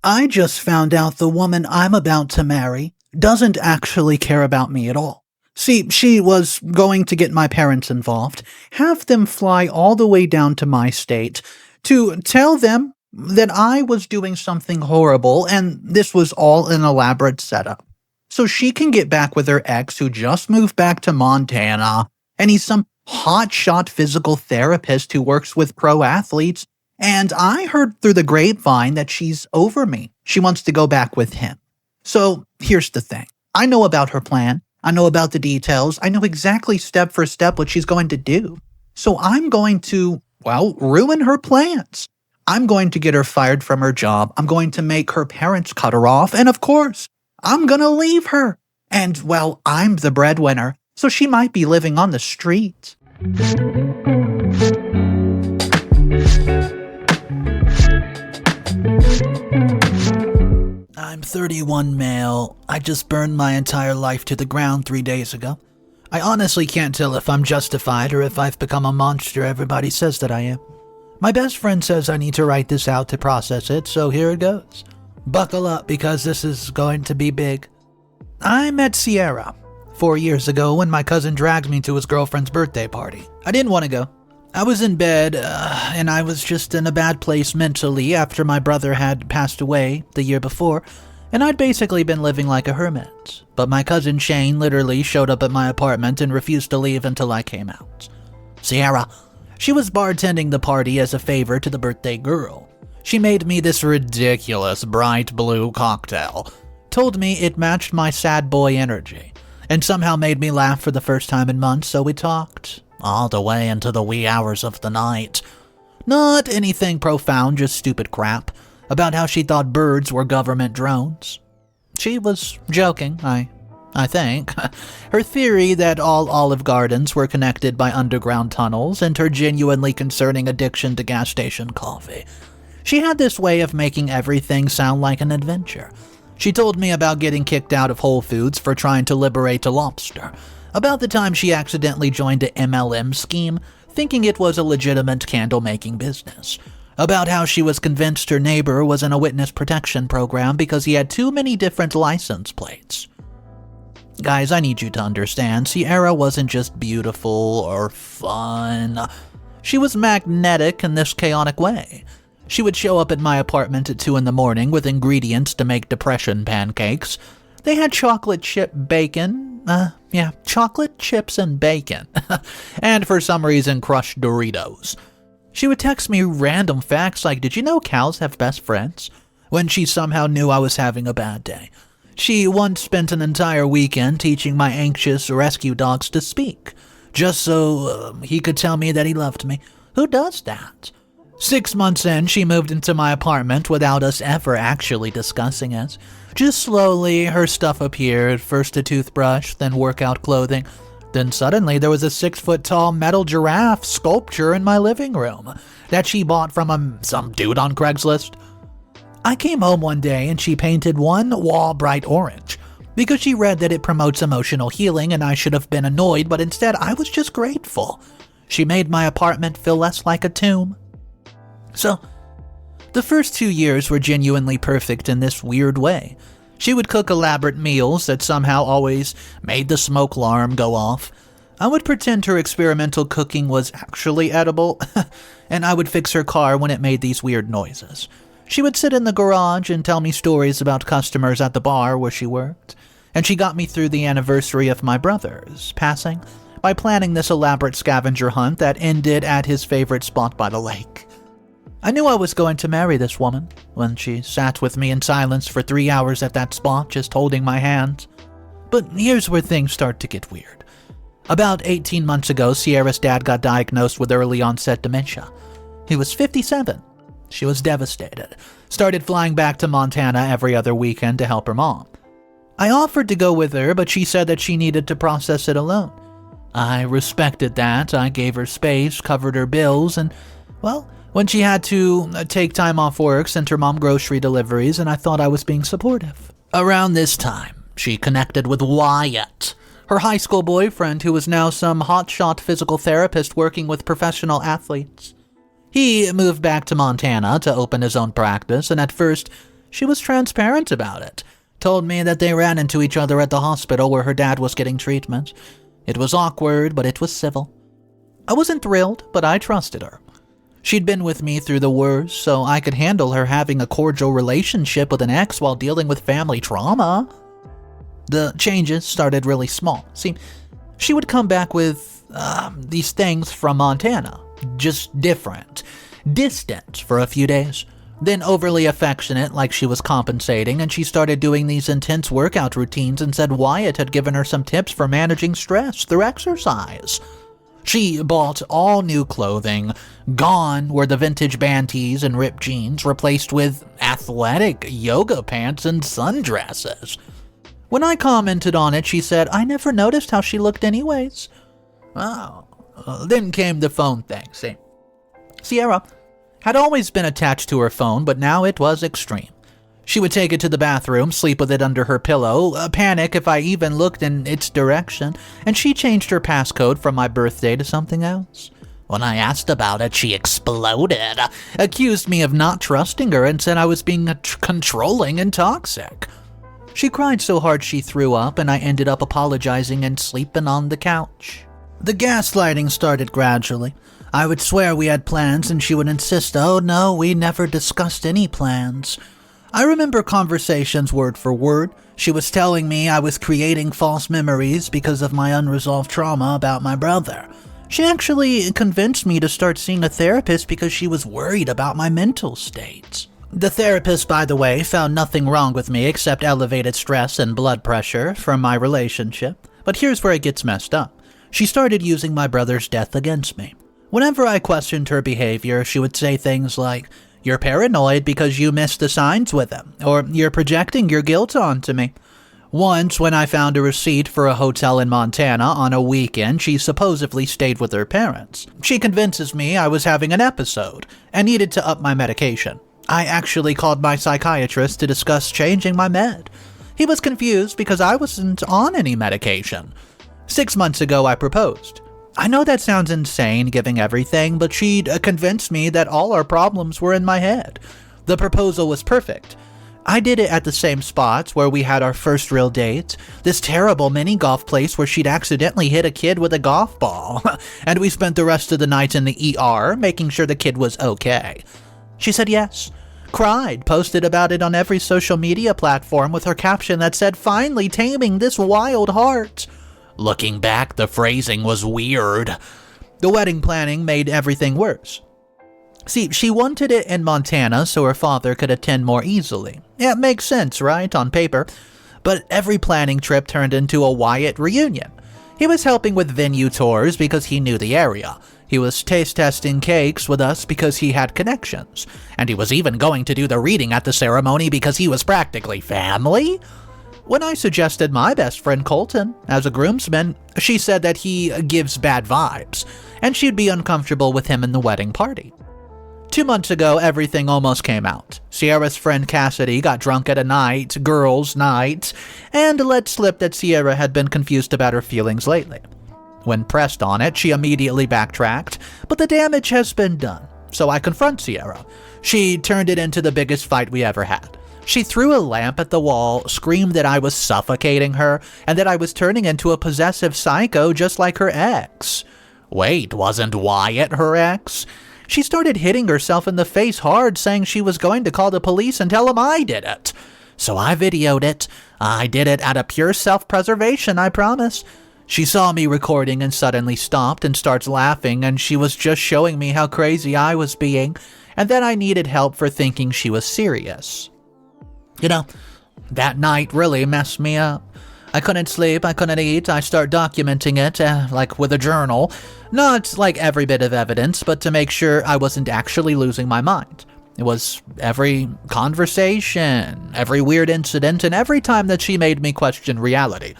I just found out the woman I'm about to marry doesn't actually care about me at all. See, she was going to get my parents involved, have them fly all the way down to my state to tell them that I was doing something horrible and this was all an elaborate setup. So she can get back with her ex who just moved back to Montana, and he's some hotshot physical therapist who works with pro athletes, and I heard through the grapevine that she's over me. She wants to go back with him. So here's the thing. I know about her plan. I know about the details. I know exactly step for step what she's going to do. So I'm going to, ruin her plans. I'm going to get her fired from her job. I'm going to make her parents cut her off. And of course, I'm going to leave her. And, I'm the breadwinner, so she might be living on the street. I'm 31 male. I just burned my entire life to the ground 3 days ago. I honestly can't tell if I'm justified or if I've become a monster everybody says that I am. My best friend says I need to write this out to process it, so here it goes. Buckle up because this is going to be big. I met Sierra 4 years ago when my cousin dragged me to his girlfriend's birthday party. I didn't want to go. I was in bed, and I was just in a bad place mentally after my brother had passed away the year before, and I'd basically been living like a hermit. But my cousin Shane literally showed up at my apartment and refused to leave until I came out. Sierra, she was bartending the party as a favor to the birthday girl. She made me this ridiculous bright blue cocktail, told me it matched my sad boy energy, and somehow made me laugh for the first time in months, so we talked. All the way into the wee hours of the night. Not anything profound, just stupid crap about how she thought birds were government drones. She was joking, I think. Her theory that all Olive Gardens were connected by underground tunnels and her genuinely concerning addiction to gas station coffee. She had this way of making everything sound like an adventure. She told me about getting kicked out of Whole Foods for trying to liberate a lobster. About the time she accidentally joined a MLM scheme, thinking it was a legitimate candle-making business. About how she was convinced her neighbor was in a witness protection program because he had too many different license plates. Guys, I need you to understand, Sierra wasn't just beautiful or fun. She was magnetic in this chaotic way. She would show up at my apartment at 2 a.m. with ingredients to make depression pancakes. They had chocolate chip bacon. Chocolate chips and bacon. And for some reason, crushed Doritos. She would text me random facts like, did you know cows have best friends? When she somehow knew I was having a bad day. She once spent an entire weekend teaching my anxious rescue dogs to speak, just so he could tell me that he loved me. Who does that? 6 months in, she moved into my apartment without us ever actually discussing it. Just slowly, her stuff appeared, first a toothbrush, then workout clothing. Then suddenly, there was a 6-foot-tall metal giraffe sculpture in my living room that she bought from some dude on Craigslist. I came home one day and she painted one wall bright orange because she read that it promotes emotional healing and I should have been annoyed, but instead I was just grateful. She made my apartment feel less like a tomb. So, the first 2 years were genuinely perfect in this weird way. She would cook elaborate meals that somehow always made the smoke alarm go off. I would pretend her experimental cooking was actually edible, and I would fix her car when it made these weird noises. She would sit in the garage and tell me stories about customers at the bar where she worked, and she got me through the anniversary of my brother's passing by planning this elaborate scavenger hunt that ended at his favorite spot by the lake. I knew I was going to marry this woman when she sat with me in silence for 3 hours at that spot, just holding my hand. But here's where things start to get weird. About 18 months ago, Sierra's dad got diagnosed with early onset dementia. He was 57. She was devastated. Started flying back to Montana every other weekend to help her mom. I offered to go with her, but she said that she needed to process it alone. I respected that. I gave her space, covered her bills, and, when she had to take time off work, sent her mom grocery deliveries, and I thought I was being supportive. Around this time, she connected with Wyatt, her high school boyfriend who was now some hotshot physical therapist working with professional athletes. He moved back to Montana to open his own practice, and at first, She was transparent about it. Told me that they ran into each other at the hospital where her dad was getting treatment. It was awkward, but it was civil. I wasn't thrilled, but I trusted her. She'd been with me through the worst, so I could handle her having a cordial relationship with an ex while dealing with family trauma. The changes started really small. See, she would come back with these things from Montana. Just different. Distant for a few days. Then overly affectionate, like she was compensating, and she started doing these intense workout routines and said Wyatt had given her some tips for managing stress through exercise. She bought all new clothing. Gone were the vintage band tees and ripped jeans, replaced with athletic yoga pants and sundresses. When I commented on it, she said, I never noticed how she looked anyways. Oh, then came the phone thing, see. Sierra had always been attached to her phone, but now it was extreme. She would take it to the bathroom, sleep with it under her pillow, panic if I even looked in its direction, and she changed her passcode from my birthday to something else. When I asked about it, she exploded, accused me of not trusting her, and said I was being controlling and toxic. She cried so hard she threw up, and I ended up apologizing and sleeping on the couch. The gaslighting started gradually. I would swear we had plans, and she would insist, oh no, we never discussed any plans. I remember conversations word for word. She was telling me I was creating false memories because of my unresolved trauma about my brother. She actually convinced me to start seeing a therapist because she was worried about my mental state. The therapist, by the way, found nothing wrong with me except elevated stress and blood pressure from my relationship. But here's where it gets messed up. She started using my brother's death against me. Whenever I questioned her behavior, she would say things like, you're paranoid because you missed the signs with him, or you're projecting your guilt onto me. Once, when I found a receipt for a hotel in Montana on a weekend, she supposedly stayed with her parents. She convinces me I was having an episode and needed to up my medication. I actually called my psychiatrist to discuss changing my med. He was confused because I wasn't on any medication. 6 months ago, I proposed. I know that sounds insane, giving everything, but she'd convinced me that all our problems were in my head. The proposal was perfect. I did it at the same spots where we had our first real date, this terrible mini-golf place where she'd accidentally hit a kid with a golf ball, and we spent the rest of the night in the ER, making sure the kid was okay. She said yes, cried, posted about it on every social media platform with her caption that said, finally taming this wild heart. Looking back, the phrasing was weird. The wedding planning made everything worse. See, she wanted it in Montana so her father could attend more easily. Yeah, it makes sense, right, on paper. But every planning trip turned into a Wyatt reunion. He was helping with venue tours because he knew the area. He was taste testing cakes with us because he had connections. And he was even going to do the reading at the ceremony because he was practically family. When I suggested my best friend Colton as a groomsman, she said that he gives bad vibes, and she'd be uncomfortable with him in the wedding party. 2 months ago, everything almost came out. Sierra's friend Cassidy got drunk at a girls' night, and let slip that Sierra had been confused about her feelings lately. When pressed on it, she immediately backtracked, but the damage has been done, so I confront Sierra. She turned it into the biggest fight we ever had. She threw a lamp at the wall, screamed that I was suffocating her, and that I was turning into a possessive psycho just like her ex. Wait, wasn't Wyatt her ex? She started hitting herself in the face hard, saying she was going to call the police and tell them I did it. So I videoed it. I did it out of pure self-preservation, I promise. She saw me recording and suddenly stopped and starts laughing, and she was just showing me how crazy I was being, and that I needed help for thinking she was serious. You know, that night really messed me up. I couldn't sleep, I couldn't eat, I start documenting it, like with a journal. Not like every bit of evidence, but to make sure I wasn't actually losing my mind. It was every conversation, every weird incident, and every time that she made me question reality.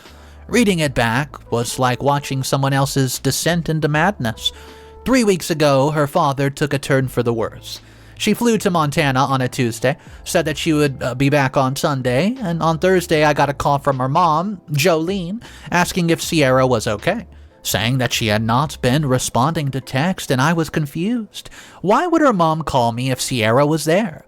Reading it back was like watching someone else's descent into madness. 3 weeks ago, her father took a turn for the worse. She flew to Montana on a Tuesday, said that she would be back on Sunday, and on Thursday I got a call from her mom, Jolene, asking if Sierra was okay, saying that she had not been responding to text, and I was confused. Why would her mom call me if Sierra was there?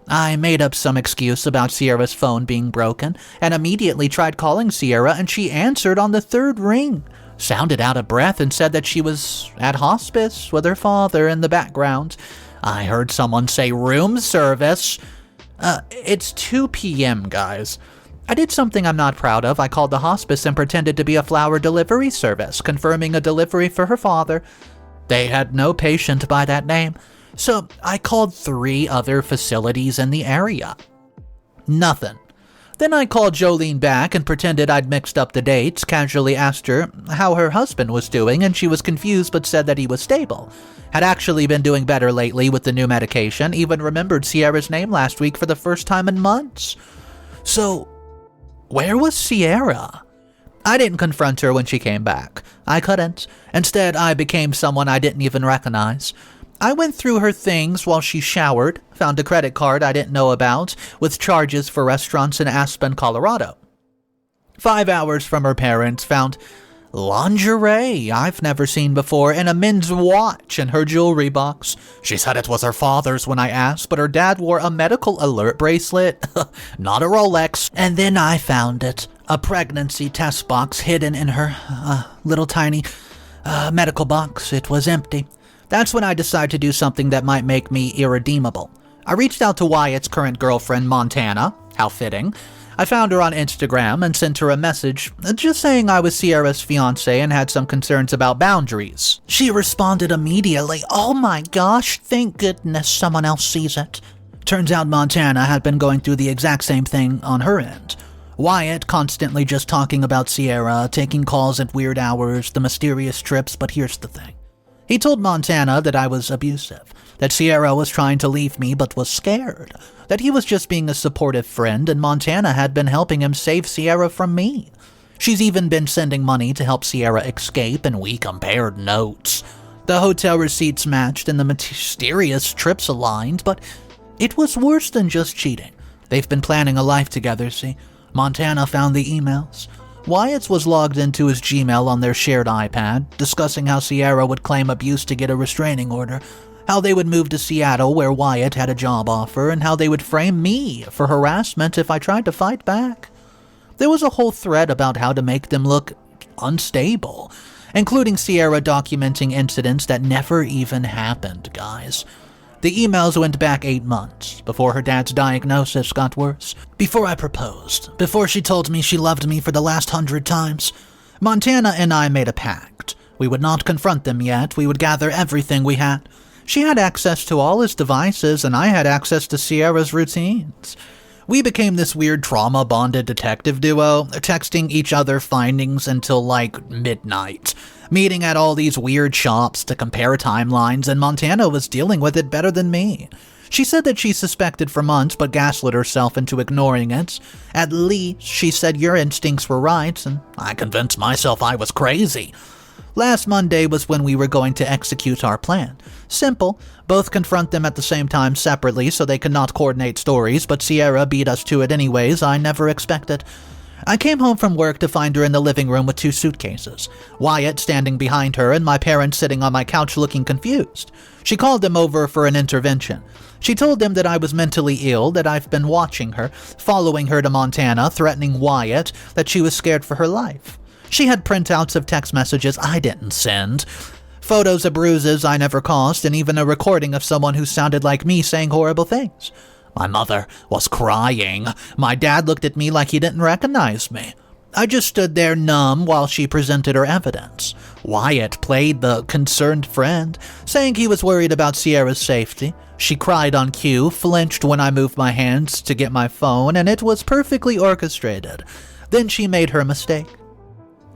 I made up some excuse about Sierra's phone being broken and immediately tried calling Sierra, and she answered on the third ring, sounded out of breath, and said that she was at hospice with her father in the background. I heard someone say room service. It's 2 p.m., guys. I did something I'm not proud of. I called the hospice and pretended to be a flower delivery service, confirming a delivery for her father. They had no patient by that name, so I called 3 other facilities in the area. Nothing. Then I called Jolene back and pretended I'd mixed up the dates, casually asked her how her husband was doing, and she was confused but said that he was stable. Had actually been doing better lately with the new medication, even remembered Sierra's name last week for the first time in months. So, where was Sierra? I didn't confront her when she came back. I couldn't. Instead, I became someone I didn't even recognize. I went through her things while she showered, found a credit card I didn't know about, with charges for restaurants in Aspen, Colorado. 5 hours from her parents, found lingerie I've never seen before and a men's watch in her jewelry box. She said it was her father's when I asked, but her dad wore a medical alert bracelet, not a Rolex. And then I found it, a pregnancy test box hidden in her little tiny medical box. It was empty. That's when I decided to do something that might make me irredeemable. I reached out to Wyatt's current girlfriend, Montana. How fitting. I found her on Instagram and sent her a message just saying I was Sierra's fiancé and had some concerns about boundaries. She responded immediately, "Oh my gosh, thank goodness someone else sees it." Turns out Montana had been going through the exact same thing on her end. Wyatt constantly just talking about Sierra, taking calls at weird hours, the mysterious trips, but here's the thing. He told Montana that I was abusive, that Sierra was trying to leave me but was scared, that he was just being a supportive friend and Montana had been helping him save Sierra from me. She's even been sending money to help Sierra escape, and we compared notes. The hotel receipts matched and the mysterious trips aligned, but it was worse than just cheating. They've been planning a life together, see? Montana found the emails. Wyatt's was logged into his Gmail on their shared iPad, discussing how Sierra would claim abuse to get a restraining order, how they would move to Seattle where Wyatt had a job offer, and how they would frame me for harassment if I tried to fight back. There was a whole thread about how to make them look unstable, including Sierra documenting incidents that never even happened, guys. The emails went back 8 months, before her dad's diagnosis got worse, before I proposed, before she told me she loved me for the last 100 times. Montana and I made a pact. We would not confront them yet, we would gather everything we had. She had access to all his devices, and I had access to Sierra's routines. We became this weird trauma-bonded detective duo, texting each other findings until like midnight, meeting at all these weird shops to compare timelines, and Montana was dealing with it better than me. She said that she suspected for months but gaslit herself into ignoring it. At least she said your instincts were right, and I convinced myself I was crazy. Last Monday was when we were going to execute our plan. Simple, both confront them at the same time separately so they could not coordinate stories, but Sierra beat us to it anyways. I never expected. I came home from work to find her in the living room with 2 suitcases, Wyatt standing behind her and my parents sitting on my couch looking confused. She called them over for an intervention. She told them that I was mentally ill, that I've been watching her, following her to Montana, threatening Wyatt, that she was scared for her life. She had printouts of text messages I didn't send, photos of bruises I never caused, and even a recording of someone who sounded like me saying horrible things. My mother was crying. My dad looked at me like he didn't recognize me. I just stood there numb while she presented her evidence. Wyatt played the concerned friend, saying he was worried about Sierra's safety. She cried on cue, flinched when I moved my hands to get my phone, and it was perfectly orchestrated. Then she made her mistake.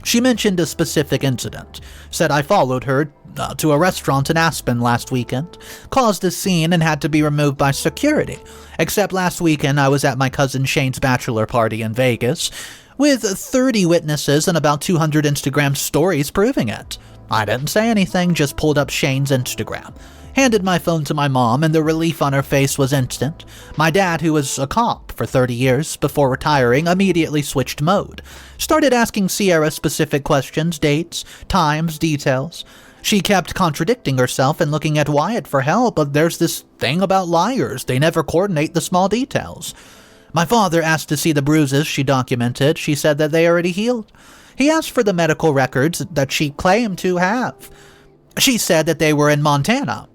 She mentioned a specific incident, said I followed her to a restaurant in Aspen last weekend, caused a scene and had to be removed by security, except last weekend I was at my cousin Shane's bachelor party in Vegas, with 30 witnesses and about 200 Instagram stories proving it. I didn't say anything, just pulled up Shane's Instagram. Handed my phone to my mom, and the relief on her face was instant. My dad, who was a cop for 30 years before retiring, immediately switched mode. Started asking Sierra specific questions, dates, times, details. She kept contradicting herself and looking at Wyatt for help, but there's this thing about liars. They never coordinate the small details. My father asked to see the bruises she documented. She said that they already healed. He asked for the medical records that she claimed to have. She said that they were in Montana.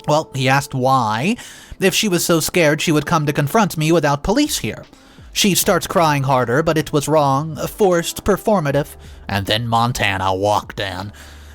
Well, he asked why. If she was so scared she would come to confront me without police here. She starts crying harder, but it was wrong, forced, performative. And then Montana walked in.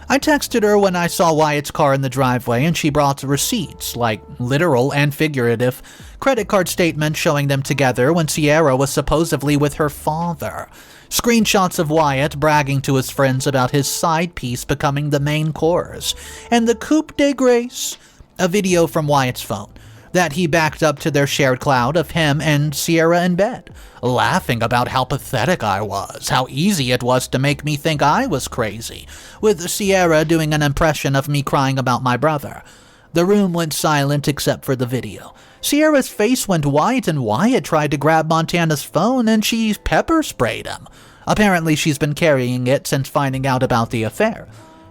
I texted her when I saw Wyatt's car in the driveway, and she brought receipts, like literal and figurative, credit card statements showing them together when Sierra was supposedly with her father. Screenshots of Wyatt bragging to his friends about his side piece becoming the main course. And the coup de grace, a video from Wyatt's phone that he backed up to their shared cloud of him and Sierra in bed, laughing about how pathetic I was, how easy it was to make me think I was crazy, with Sierra doing an impression of me crying about my brother. The room went silent except for the video. Sierra's face went white and Wyatt tried to grab Montana's phone and she pepper sprayed him. Apparently she's been carrying it since finding out about the affair.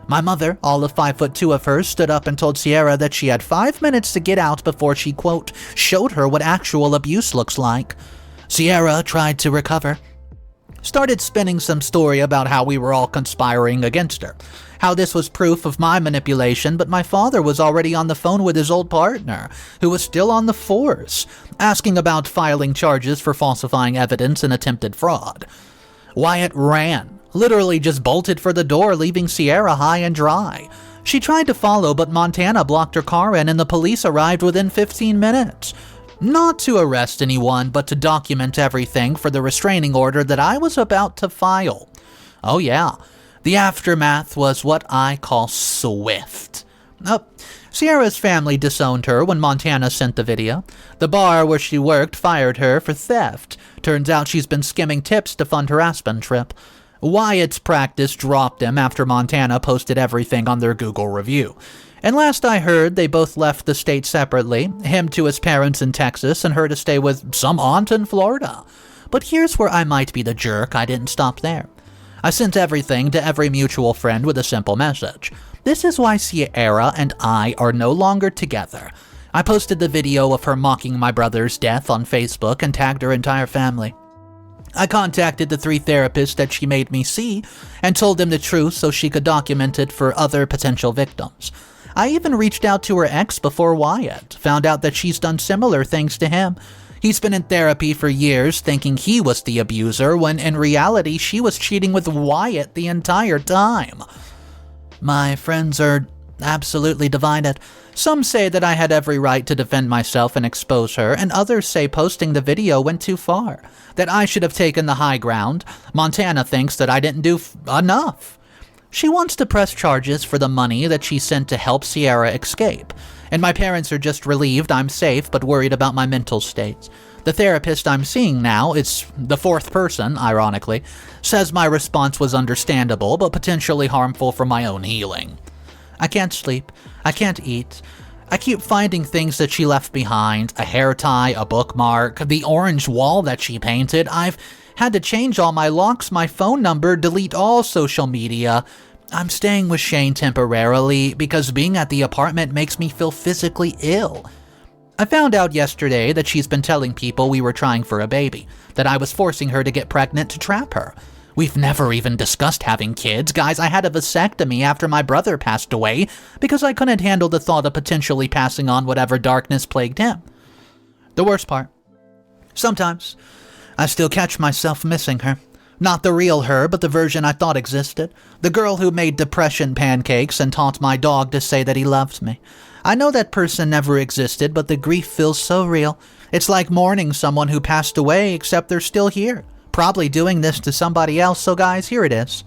My mother, all of 5'2" of her, stood up and told Sierra that she had 5 minutes to get out before she, quote, showed her what actual abuse looks like. Sierra tried to recover. Started spinning some story about how we were all conspiring against her. How this was proof of my manipulation, but my father was already on the phone with his old partner, who was still on the force, asking about filing charges for falsifying evidence and attempted fraud. Wyatt ran. Literally just bolted for the door, leaving Sierra high and dry. She tried to follow, but Montana blocked her car in and the police arrived within 15 minutes. Not to arrest anyone, but to document everything for the restraining order that I was about to file. Oh yeah, the aftermath was what I call swift. Sierra's family disowned her when Montana sent the video. The bar where she worked fired her for theft. Turns out she's been skimming tips to fund her Aspen trip. Wyatt's practice dropped him after Montana posted everything on their Google review. And last I heard, they both left the state separately, him to his parents in Texas and her to stay with some aunt in Florida. But here's where I might be the jerk. I didn't stop there. I sent everything to every mutual friend with a simple message. This is why Sierra and I are no longer together. I posted the video of her mocking my brother's death on Facebook and tagged her entire family. I contacted the 3 therapists that she made me see and told them the truth so she could document it for other potential victims. I even reached out to her ex before Wyatt, found out that she's done similar things to him. He's been in therapy for years thinking he was the abuser when in reality she was cheating with Wyatt the entire time. My friends are absolutely divided. Some say that I had every right to defend myself and expose her, and others say posting the video went too far, that I should have taken the high ground. Montana thinks that I didn't do enough. She wants to press charges for the money that she sent to help Sierra escape, and my parents are just relieved I'm safe but worried about my mental state. The therapist I'm seeing now, it's the 4th person, ironically, says my response was understandable but potentially harmful for my own healing. I can't sleep. I can't eat. I keep finding things that she left behind, a hair tie, a bookmark, the orange wall that she painted. I've had to change all my locks, my phone number, delete all social media. I'm staying with Shane temporarily because being at the apartment makes me feel physically ill. I found out yesterday that she's been telling people we were trying for a baby, that I was forcing her to get pregnant to trap her. We've never even discussed having kids. Guys, I had a vasectomy after my brother passed away because I couldn't handle the thought of potentially passing on whatever darkness plagued him. The worst part, sometimes I still catch myself missing her. Not the real her, but the version I thought existed. The girl who made depression pancakes and taught my dog to say that he loved me. I know that person never existed, but the grief feels so real. It's like mourning someone who passed away, except they're still here. Probably doing this to somebody else, so guys, here it is.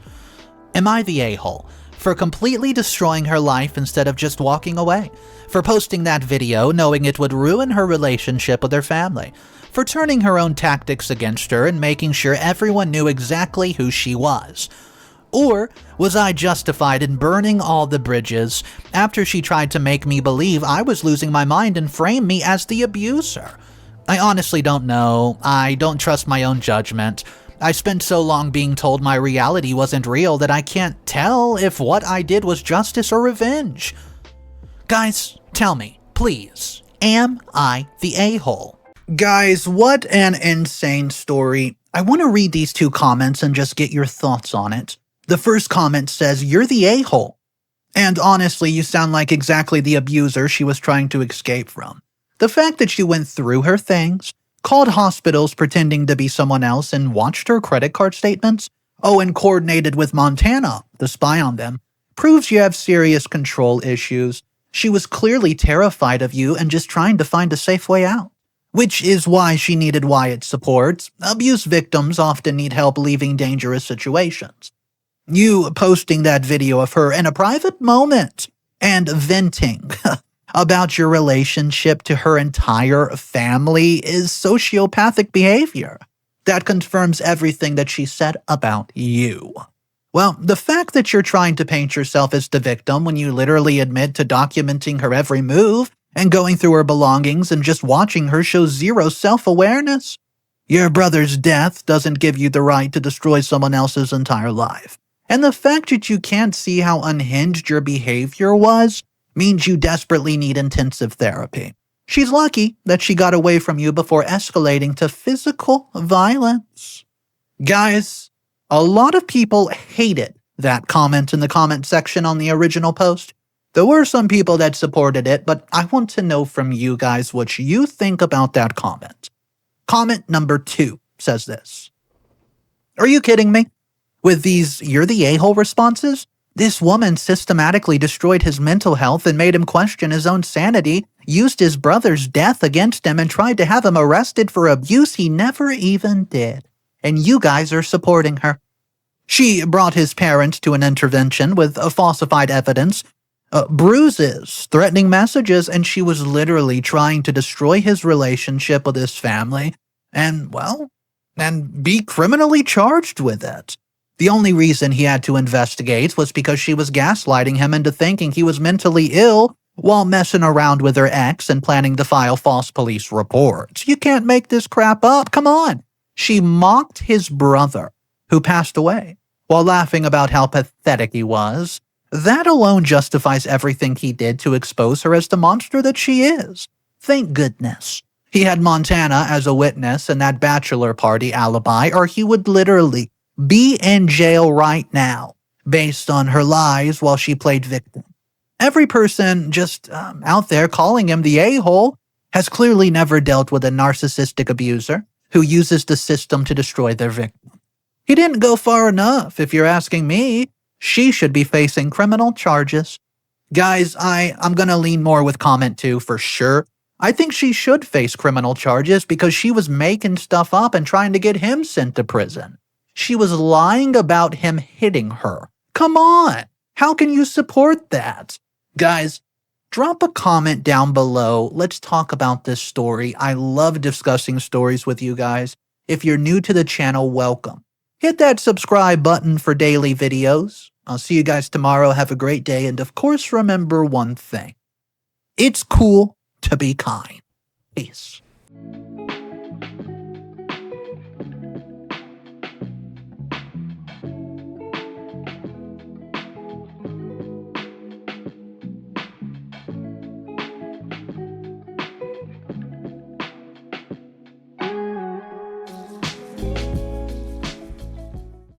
Am I the a-hole for completely destroying her life instead of just walking away? For posting that video knowing it would ruin her relationship with her family? For turning her own tactics against her and making sure everyone knew exactly who she was? Or was I justified in burning all the bridges after she tried to make me believe I was losing my mind and frame me as the abuser? I honestly don't know. I don't trust my own judgment. I spent so long being told my reality wasn't real that I can't tell if what I did was justice or revenge. Guys, tell me, please, am I the a-hole? Guys, what an insane story. I want to read these 2 comments and just get your thoughts on it. The first comment says, "You're the a-hole." And honestly, you sound like exactly the abuser she was trying to escape from. The fact that you went through her things, called hospitals pretending to be someone else, and watched her credit card statements, and coordinated with Montana to spy on them, proves you have serious control issues. She was clearly terrified of you and just trying to find a safe way out. Which is why she needed Wyatt's support. Abuse victims often need help leaving dangerous situations. You posting that video of her in a private moment and venting about your relationship to her entire family is sociopathic behavior. That confirms everything that she said about you. Well, the fact that you're trying to paint yourself as the victim when you literally admit to documenting her every move and going through her belongings and just watching her shows zero self-awareness. Your brother's death doesn't give you the right to destroy someone else's entire life. And the fact that you can't see how unhinged your behavior was means you desperately need intensive therapy. She's lucky that she got away from you before escalating to physical violence. Guys, a lot of people hated that comment in the comment section on the original post. There were some people that supported it, but I want to know from you guys what you think about that comment. Comment number 2 says this. "Are you kidding me? With these 'you're the a-hole' responses, this woman systematically destroyed his mental health and made him question his own sanity, used his brother's death against him, and tried to have him arrested for abuse he never even did. And you guys are supporting her. She brought his parents to an intervention with falsified evidence, bruises, threatening messages, and she was literally trying to destroy his relationship with his family and be criminally charged with it. The only reason he had to investigate was because she was gaslighting him into thinking he was mentally ill while messing around with her ex and planning to file false police reports. You can't make this crap up. Come on." She mocked his brother, who passed away, while laughing about how pathetic he was. That alone justifies everything he did to expose her as the monster that she is. Thank goodness he had Montana as a witness in that bachelor party alibi, or he would literally be in jail right now, based on her lies while she played victim. Every person just out there calling him the a-hole has clearly never dealt with a narcissistic abuser who uses the system to destroy their victim. He didn't go far enough, if you're asking me. She should be facing criminal charges. Guys, I'm gonna lean more with comment 2 for sure. I think she should face criminal charges because she was making stuff up and trying to get him sent to prison. She was lying about him hitting her. Come on! How can you support that? Guys, drop a comment down below. Let's talk about this story. I love discussing stories with you guys. If you're new to the channel, welcome. Hit that subscribe button for daily videos. I'll see you guys tomorrow. Have a great day. And of course, remember one thing. It's cool to be kind. Peace.